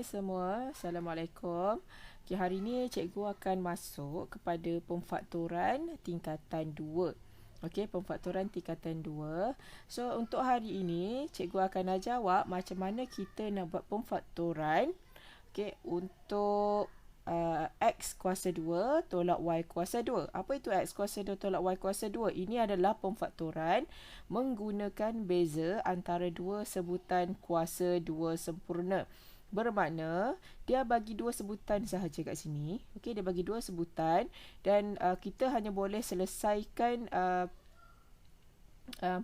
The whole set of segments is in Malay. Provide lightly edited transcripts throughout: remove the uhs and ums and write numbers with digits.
Hai semua, Assalamualaikum. Okay, hari ni cikgu akan masuk kepada pemfaktoran tingkatan 2. Okey, pemfaktoran tingkatan 2. So, untuk hari ini, cikgu akan jawab macam mana kita nak buat pemfaktoran untuk X kuasa 2 tolak Y kuasa 2. Apa itu X kuasa 2 tolak Y kuasa 2? Ini adalah pemfaktoran menggunakan beza antara dua sebutan kuasa 2 sempurna. Bermakna dia bagi dua sebutan sahaja kat sini. Okey, dia bagi dua sebutan dan kita hanya boleh selesaikan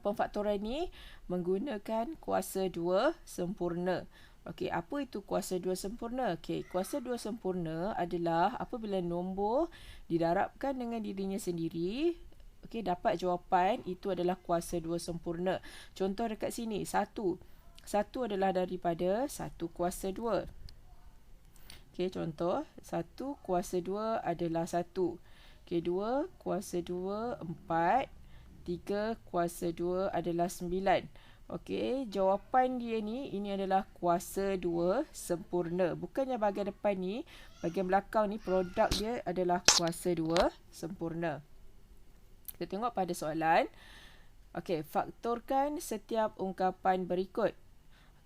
pemfaktoran ni menggunakan kuasa 2 sempurna. Okey, apa itu kuasa 2 sempurna? Okey, kuasa 2 sempurna adalah apabila nombor didarabkan dengan dirinya sendiri, okey, dapat jawapan, itu adalah kuasa 2 sempurna. Contoh dekat sini, 1. 1 adalah daripada 1 kuasa 2. Okey, contoh 1 kuasa 2 adalah 1. Okey, 2 kuasa 2 4. 3 kuasa 2 adalah 9. Okey, jawapan dia ni, ini adalah kuasa 2 sempurna. Bukannya bahagian depan ni, bahagian belakang ni produk dia adalah kuasa 2 sempurna. Kita tengok pada soalan. Okey, faktorkan setiap ungkapan berikut.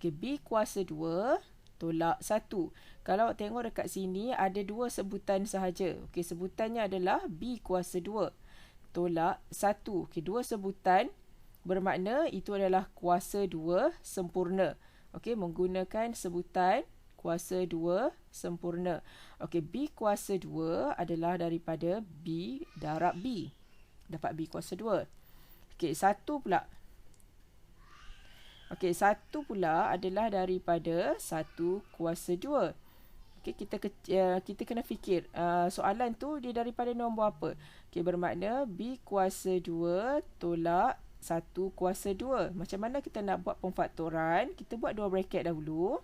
Okey, B kuasa 2 tolak 1. Kalau tengok dekat sini ada dua sebutan sahaja. Okey, sebutannya adalah B kuasa 2 tolak 1. Okey, dua sebutan bermakna itu adalah kuasa 2 sempurna. Okey, menggunakan sebutan kuasa 2 sempurna. Okey, B kuasa 2 adalah daripada B darab B. Dapat B kuasa 2. Okey, 1 pula. Okey, 1 pula adalah daripada 1 kuasa 2. Okey, kita kena fikir soalan tu dia daripada nombor apa. Okey, bermakna B kuasa 2 tolak 1 kuasa 2. Macam mana kita nak buat pemfaktoran? Kita buat dua bracket dahulu.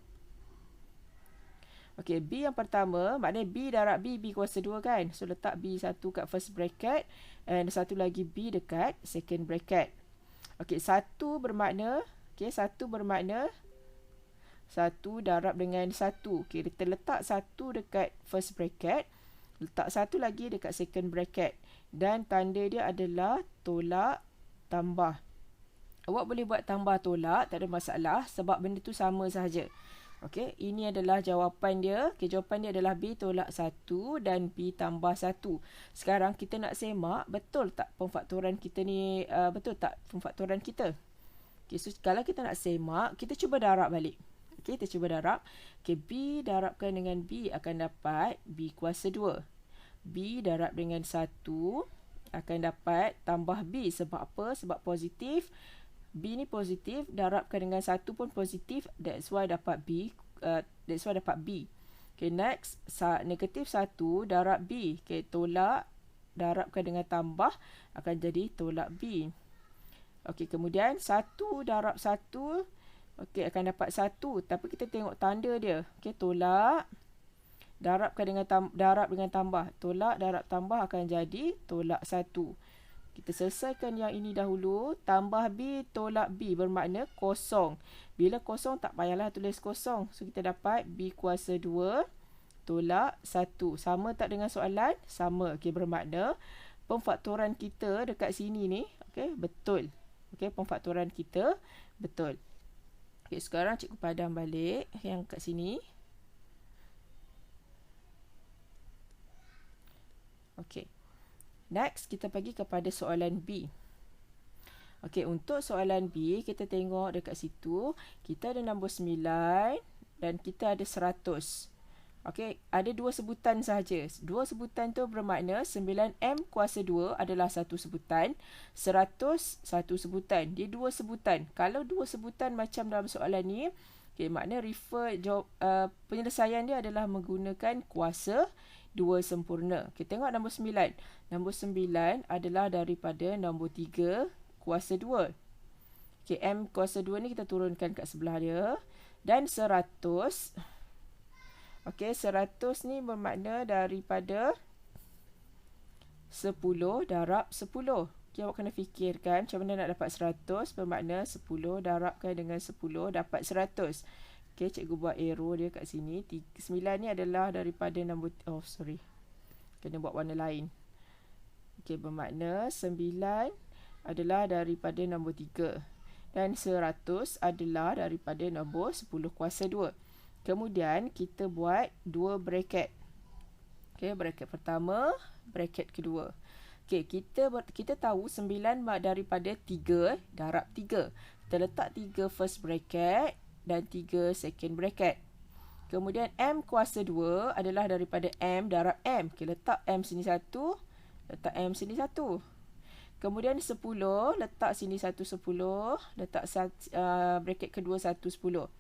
Okey, B yang pertama, maknanya B darab B, B kuasa 2 kan. So, letak B satu kat first bracket and satu lagi B dekat second bracket. Okey, 1 bermakna, okey, 1 bermakna 1 darab dengan 1. Okey, kita letak 1 dekat first bracket, letak 1 lagi dekat second bracket. Dan tanda dia adalah tolak tambah. Awak boleh buat tambah tolak, tak ada masalah sebab benda tu sama sahaja. Okey, ini adalah jawapan dia. Okey, jawapan dia adalah B tolak 1 dan B tambah 1. Sekarang kita nak semak, betul tak pemfaktoran kita ni, betul tak pemfaktoran kita? Okey, so kalau kita nak semak, kita cuba darab balik. Okey, kita cuba darab. Okey, B darabkan dengan B akan dapat B kuasa 2. B darab dengan 1 akan dapat tambah B. Sebab apa? Sebab positif. B ni positif, darabkan dengan 1 pun positif. That's why dapat B. Okay, next. Negatif 1 darab B. Okay, tolak. Darabkan dengan tambah. Akan jadi tolak B. Okay, kemudian 1 darab 1. Okay, akan dapat 1. Tapi kita tengok tanda dia. Okay, tolak. Darabkan dengan darab dengan tambah. Tolak, darab, tambah akan jadi tolak 1. Kita selesaikan yang ini dahulu. Tambah B, tolak B bermakna kosong. Bila kosong tak payahlah tulis kosong. So kita dapat B kuasa 2 tolak 1. Sama tak dengan soalan? Sama. Okey, bermakna pemfaktoran kita dekat sini ni, okey, betul. Okey, pemfaktoran kita betul. Okey, sekarang cikgu padam balik yang kat sini. Okey. Next, kita pergi kepada soalan B. Okey, untuk soalan B, kita tengok dekat situ, kita ada nombor 9 dan kita ada 100. Okey, ada dua sebutan sahaja. Dua sebutan tu bermakna 9M kuasa 2 adalah satu sebutan, 100 satu sebutan. Dia dua sebutan. Kalau dua sebutan macam dalam soalan ni, okey, makna penyelesaian dia adalah menggunakan kuasa 2 sempurna. Kita tengok nombor 9. Nombor 9 adalah daripada nombor 3 kuasa 2. Okay, M kuasa 2 ni kita turunkan kat sebelah dia. Dan 100. Okay, 100 ni bermakna daripada 10 darab 10. Okay, awak kena fikirkan macam mana nak dapat 100. Bermakna 10 darabkan dengan 10 dapat 100. Okay, cikgu buat arrow dia kat sini. 9 ni adalah daripada nombor... Oh, sorry. Kena buat warna lain. Okay, bermakna 9 adalah daripada nombor 3. Dan 100 adalah daripada nombor 10 kuasa 2. Kemudian, kita buat 2 bracket. Okay, bracket pertama, bracket kedua. Okay, kita tahu 9 daripada 3, darab 3. Kita letak 3 first bracket dan 3 second bracket. Kemudian M kuasa 2 adalah daripada M darab M. Okay, letak M sini 1, letak M sini 1. Kemudian 10, letak sini 1 10, letak bracket kedua 1 10.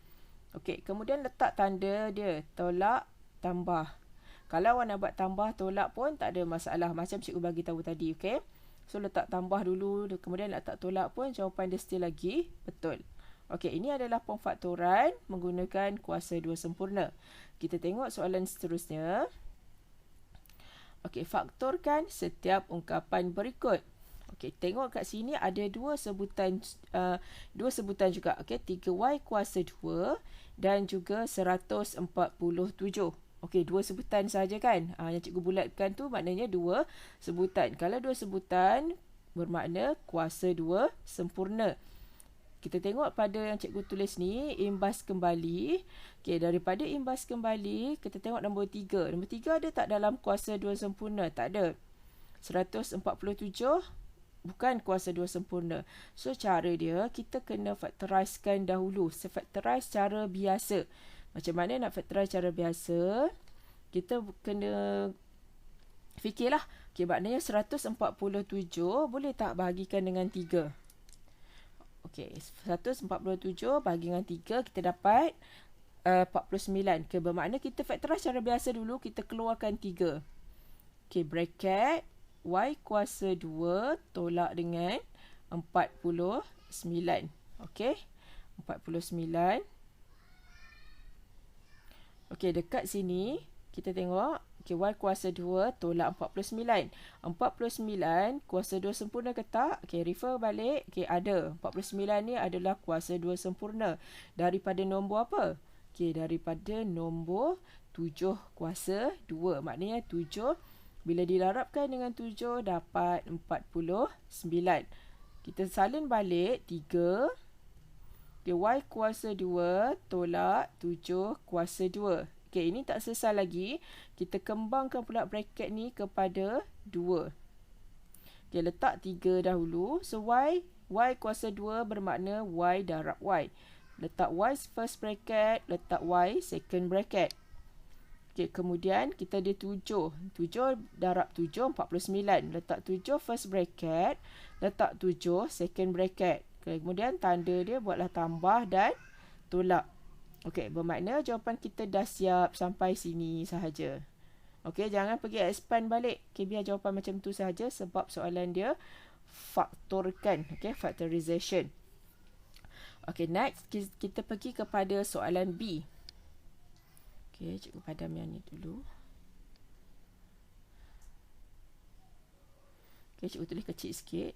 Okey, kemudian letak tanda dia, tolak, tambah. Kalau awak nak buat tambah, tolak pun tak ada masalah. Macam cikgu bagi tahu tadi, okey. So, letak tambah dulu, kemudian letak tolak pun, jawapan dia still lagi betul. Okey, ini adalah pemfaktoran menggunakan kuasa 2 sempurna. Kita tengok soalan seterusnya. Okey, faktorkan setiap ungkapan berikut. Okey, tengok kat sini ada dua sebutan juga. Okey, 3y kuasa 2 dan juga 147. Okey, dua sebutan saja kan. Yang cikgu bulatkan tu maknanya dua sebutan. Kalau dua sebutan bermakna kuasa 2 sempurna. Kita tengok pada yang cikgu tulis ni, imbas kembali. Okey, daripada imbas kembali, kita tengok nombor 3. Nombor 3 ada tak dalam kuasa 2 sempurna? Tak ada. 147 bukan kuasa 2 sempurna. So, cara dia, kita kena factorizekan dahulu. Factorize cara biasa. Macam mana nak factorize cara biasa? Kita kena fikirlah. Okey, maknanya 147 boleh tak bahagikan dengan 3? Okey, 147 bahagi dengan 3, kita dapat 49. Okay, bermakna kita factorize cara biasa dulu, kita keluarkan 3. Okey, bracket y kuasa 2 tolak dengan 49. Okey, 49. Okey, dekat sini kita tengok, okey, y kuasa 2 tolak 49. 49 kuasa 2 sempurna ke tak? Okey, refer balik. Okey, ada. 49 ni adalah kuasa 2 sempurna. Daripada nombor apa? Okey, daripada nombor 7 kuasa 2. Maknanya 7 bila dilarapkan dengan 7 dapat 49. Kita salin balik 3. Okay, y kuasa 2 tolak 7 kuasa 2. Okay, ini tak selesai lagi. Kita kembangkan pula bracket ni kepada 2. Okay, letak 3 dahulu. So, y kuasa 2 bermakna y darab y. Letak y first bracket, letak y second bracket. Okay, kemudian kita ada 7. 7 darab 7, 49. Letak 7 first bracket, letak 7 second bracket. Kemudian tanda dia buatlah tambah dan tolak. Okey, bermakna jawapan kita dah siap sampai sini sahaja. Okey, jangan pergi expand balik. Okey, biar jawapan macam tu sahaja sebab soalan dia faktorkan. Okey, factorization. Okey, next kita pergi kepada soalan B. Okey, cikgu padam yang ni dulu. Okey, cikgu tulis kecil sikit.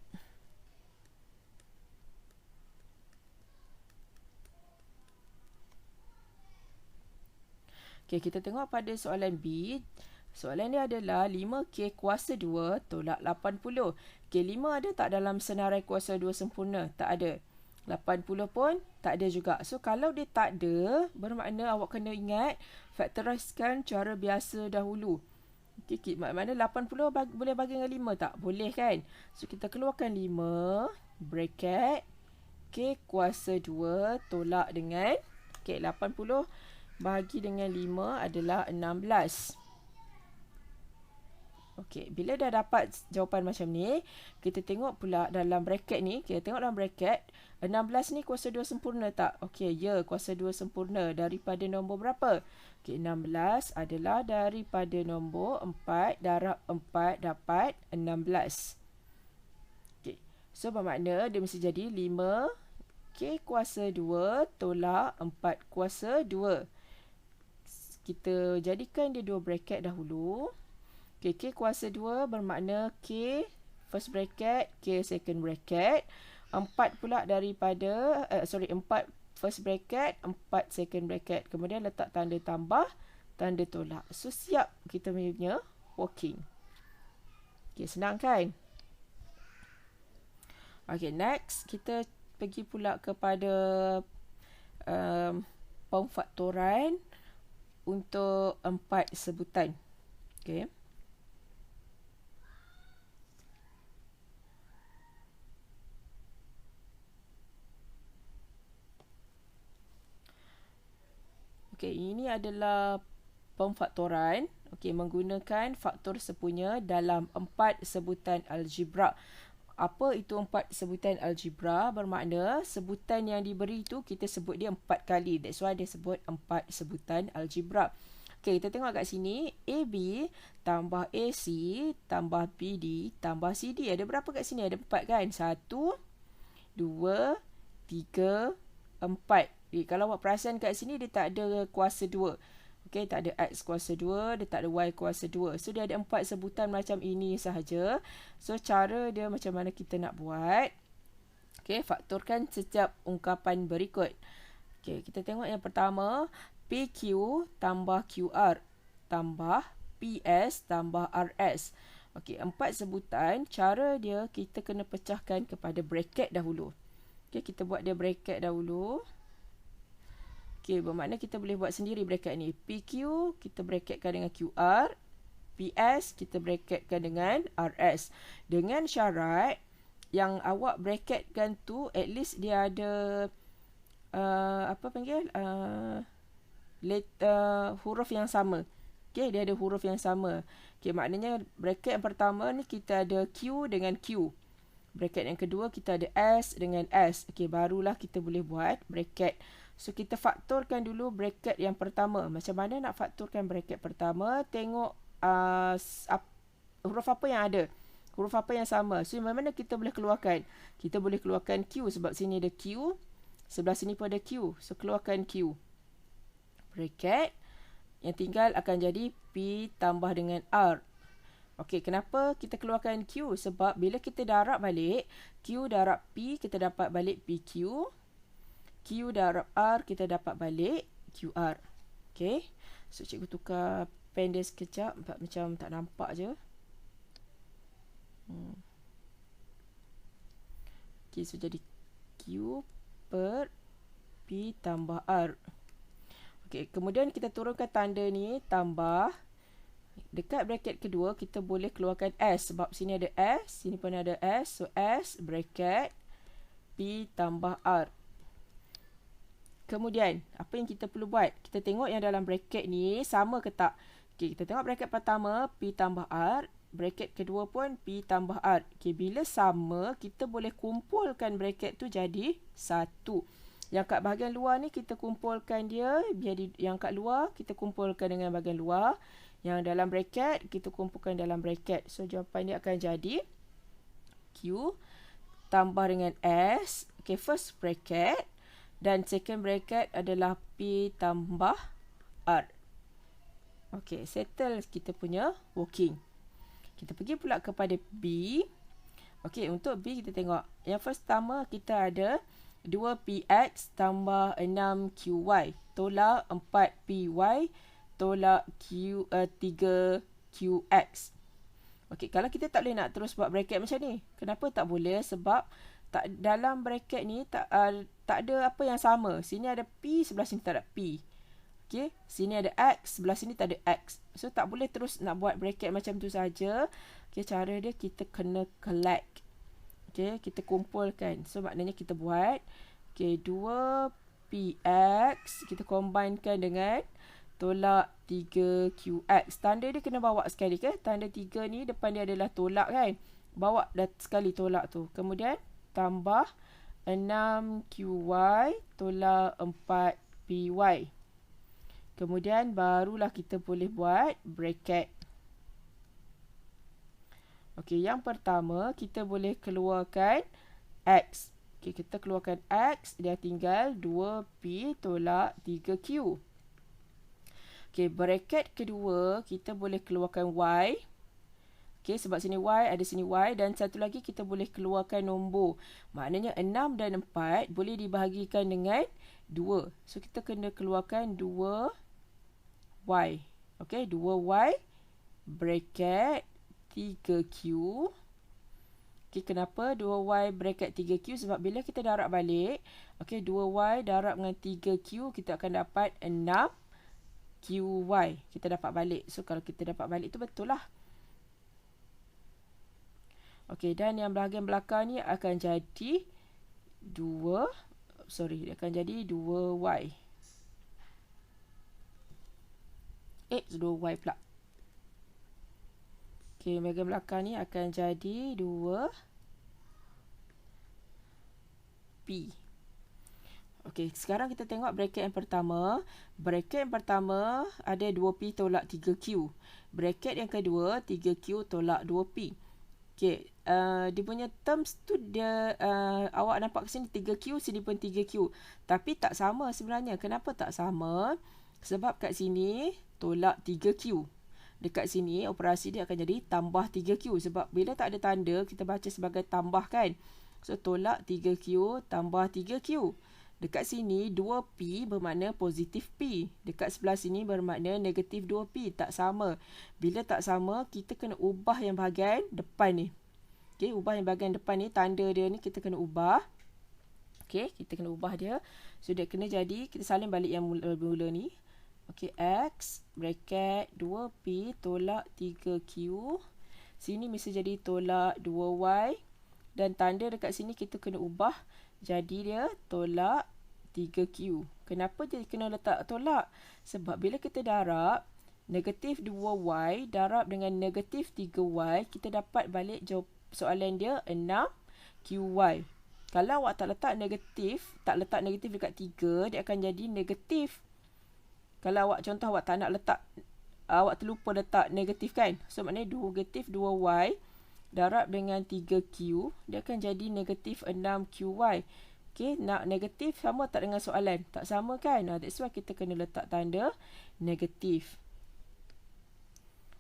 Okay, kita tengok pada soalan B. Soalan ni adalah 5K kuasa 2 tolak 80. Okay, 5 ada tak dalam senarai kuasa 2 sempurna? Tak ada. 80 pun tak ada juga. So, kalau dia tak ada, bermakna awak kena ingat factorizekan cara biasa dahulu. Okay, makna 80 boleh bagi dengan 5 tak? Boleh kan? So, kita keluarkan 5 bracket K kuasa 2 tolak dengan okay, 80 bahagi dengan 5 adalah 16. Okey, bila dah dapat jawapan macam ni, kita tengok pula dalam bracket ni. Kita tengok dalam bracket, 16 ni kuasa 2 sempurna tak? Okey, ya, kuasa 2 sempurna. Daripada nombor berapa? Okey, 16 adalah daripada nombor 4 darab 4 dapat 16. Okey, so bermakna dia mesti jadi 5K kuasa 2 tolak 4 kuasa 2. Kita jadikan dia 2 bracket dahulu. Okay, K kuasa 2 bermakna K first bracket, K second bracket. 4 pula daripada, 4 first bracket, 4 second bracket. Kemudian letak tanda tambah, tanda tolak. So, siap kita punya working. Okay, senang kan? Okay, next kita pergi pula kepada pemfaktoran untuk 4 sebutan. Okay. Okay, ini adalah pemfaktoran. Okay, menggunakan faktor sepunya dalam 4 sebutan algebra. Apa itu 4 sebutan algebra? Bermakna sebutan yang diberi itu kita sebut dia 4 kali. That's why dia sebut 4 sebutan algebra. Okay, kita tengok kat sini. AB tambah AC tambah BD tambah CD. Ada berapa kat sini? Ada 4 kan? 1, 2, 3, 4. Kalau awak perasan kat sini dia tak ada kuasa 2. Okey, tak ada X kuasa 2, dia tak ada Y kuasa 2. So dia ada 4 sebutan macam ini sahaja. So cara dia macam mana kita nak buat? Okey, faktorkan setiap ungkapan berikut. Okey, kita tengok yang pertama, PQ tambah QR tambah PS tambah RS. Okey, 4 sebutan, cara dia kita kena pecahkan kepada bracket dahulu. Okey, kita buat dia bracket dahulu. Okey, bermakna kita boleh buat sendiri bracket ni. PQ kita bracketkan dengan QR. PS kita bracketkan dengan RS. Dengan syarat yang awak bracketkan tu at least dia ada huruf yang sama. Okey, dia ada huruf yang sama. Okey, maknanya bracket yang pertama ni kita ada Q dengan Q. Bracket yang kedua kita ada S dengan S. Okey, barulah kita boleh buat bracket. So, kita faktorkan dulu bracket yang pertama. Macam mana nak faktorkan bracket pertama? Tengok huruf apa yang ada. Huruf apa yang sama. So, macam mana kita boleh keluarkan? Kita boleh keluarkan Q sebab sini ada Q. Sebelah sini pun ada Q. So, keluarkan Q. Bracket. Yang tinggal akan jadi P tambah dengan R. Okey, kenapa kita keluarkan Q? Sebab bila kita darab balik, Q darab P, kita dapat balik PQ. Q darab R, kita dapat balik QR. Okay. So, cikgu tukar pen dia sekejap. Macam tak nampak je. Okay, so jadi Q per P tambah R. Okay, kemudian kita turunkan tanda ni, tambah. Dekat bracket kedua, kita boleh keluarkan S. Sebab sini ada S, sini pun ada S. So, S bracket P tambah R. Kemudian, apa yang kita perlu buat? Kita tengok yang dalam bracket ni sama ke tak? Okay, kita tengok bracket pertama, P tambah R. Bracket kedua pun P tambah R. Okay, bila sama, kita boleh kumpulkan bracket tu jadi satu. Yang kat bahagian luar ni, kita kumpulkan dia. Yang kat luar, kita kumpulkan dengan bahagian luar. Yang dalam bracket, kita kumpulkan dalam bracket. So, jawapan dia akan jadi Q tambah dengan S. Okay, first bracket. Dan second bracket adalah P tambah R. Okey, settle kita punya working. Kita pergi pula kepada B. Okey, untuk B kita tengok. Yang pertama kita ada 2PX tambah 6QY. Tolak 4PY. Tolak 3QX. Okey, kalau kita tak boleh nak terus buat bracket macam ni. Kenapa tak boleh? Sebab dalam bracket ni tak ada apa yang sama. Sini ada P, sebelah sini tak ada P. Okey, sini ada X, sebelah sini tak ada X. So tak boleh terus nak buat bracket macam tu saja. Okey, cara dia kita kena collect. Okey, kita kumpulkan. So maknanya kita buat okey 2PX kita combinekan dengan tolak 3QX. Tanda dia kena bawa sekali ke? Tanda 3 ni depan dia adalah tolak kan? Bawa dah sekali tolak tu. Kemudian tambah 6QY tolak 4PY. Kemudian barulah kita boleh buat bracket. Okey, yang pertama kita boleh keluarkan X. Okey, kita keluarkan X, dia tinggal 2P tolak 3Q. Okey, bracket kedua kita boleh keluarkan Y. Okey, sebab sini Y, ada sini Y. Dan satu lagi kita boleh keluarkan nombor. Maknanya 6 dan 4 boleh dibahagikan dengan 2. So, kita kena keluarkan 2Y. Okay, 2Y bracket 3Q. Okay, kenapa 2Y bracket 3Q? Sebab bila kita darab balik, okay, 2Y darab dengan 3Q, kita akan dapat 6QY. Kita dapat balik. So, kalau kita dapat balik tu betul lah. Okay, dan yang bahagian belakang ni akan jadi 2Y. 2Y pula. Okay, bahagian belakang ni akan jadi 2P. Okay, sekarang kita tengok bracket yang pertama. Bracket yang pertama ada 2P tolak 3Q. Bracket yang kedua, 3Q tolak 2P. Okay, dia punya terms tu dia awak nampak ke sini 3Q, sini pun 3Q. Tapi tak sama sebenarnya. Kenapa tak sama? Sebab kat sini tolak 3Q. Dekat sini operasi dia akan jadi tambah 3Q. Sebab bila tak ada tanda, kita baca sebagai tambah kan. So, tolak 3Q tambah 3Q. Dekat sini 2P bermakna positif P. Dekat sebelah sini bermakna negatif 2P. Tak sama. Bila tak sama, kita kena ubah yang bahagian depan ni. Okay, ubah yang bahagian depan ni. Tanda dia ni kita kena ubah. Okay, kita kena ubah dia. So, dia kena jadi, kita salin balik yang mula-mula ni. Okay, X bracket 2P tolak 3Q. Sini mesti jadi tolak 2Y. Dan tanda dekat sini kita kena ubah. Jadi dia tolak 3Q. Kenapa dia kena letak tolak? Sebab bila kita darab, negatif 2Y darab dengan negatif 3Y, kita dapat balik soalan dia 6QY. Kalau awak tak letak negatif dekat 3, dia akan jadi negatif. Kalau awak contoh awak tak nak letak, awak terlupa letak negatif kan. So, maknanya negatif 2Y darab dengan 3Q, dia akan jadi negatif 6QY. Okay, nak negatif sama tak dengan soalan? Tak sama kan? That's why kita kena letak tanda negatif.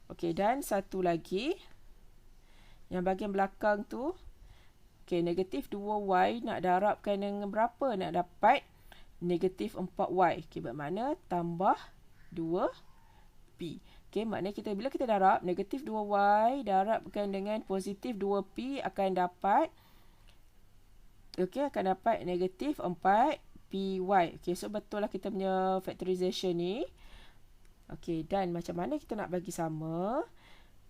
Okay, dan satu lagi. Yang bahagian belakang tu. Okay, negatif 2Y nak darabkan dengan berapa? Nak dapat negatif 4Y. Okay, bermakna tambah 2P. Okay, maknanya bila kita darab, negatif 2Y darabkan dengan positif 2P akan dapat negatif 4PY. Okay, so betul lah kita punya factorization ni. Okay, dan macam mana kita nak bagi sama?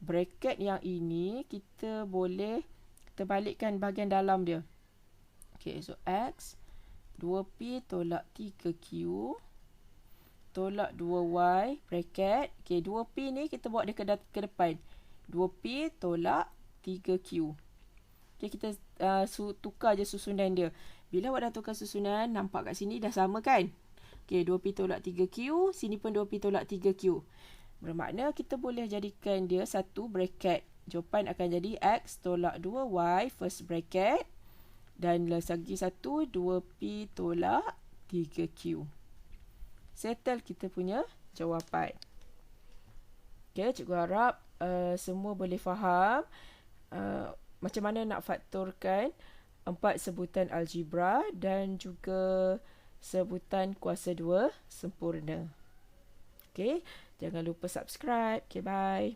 Bracket yang ini, kita boleh terbalikkan bahagian dalam dia. Okay, so X 2P tolak 3Q tolak 2Y bracket. Okay, 2P ni kita bawa dia ke depan. 2P tolak 3Q. Okay, kita tukar je susunan dia. Bila awak dah tukar susunan, nampak kat sini dah sama kan? Okay, 2P tolak 3Q. Sini pun 2P tolak 3Q. Bermakna kita boleh jadikan dia satu bracket. Jawapan akan jadi X tolak 2Y first bracket. Dan lagi satu 2P tolak 3Q. Settle kita punya jawapan. Okay, cikgu harap semua boleh faham macam mana nak faktorkan 4 sebutan algebra dan juga sebutan kuasa 2 sempurna. Okay, jangan lupa subscribe. Okay, bye.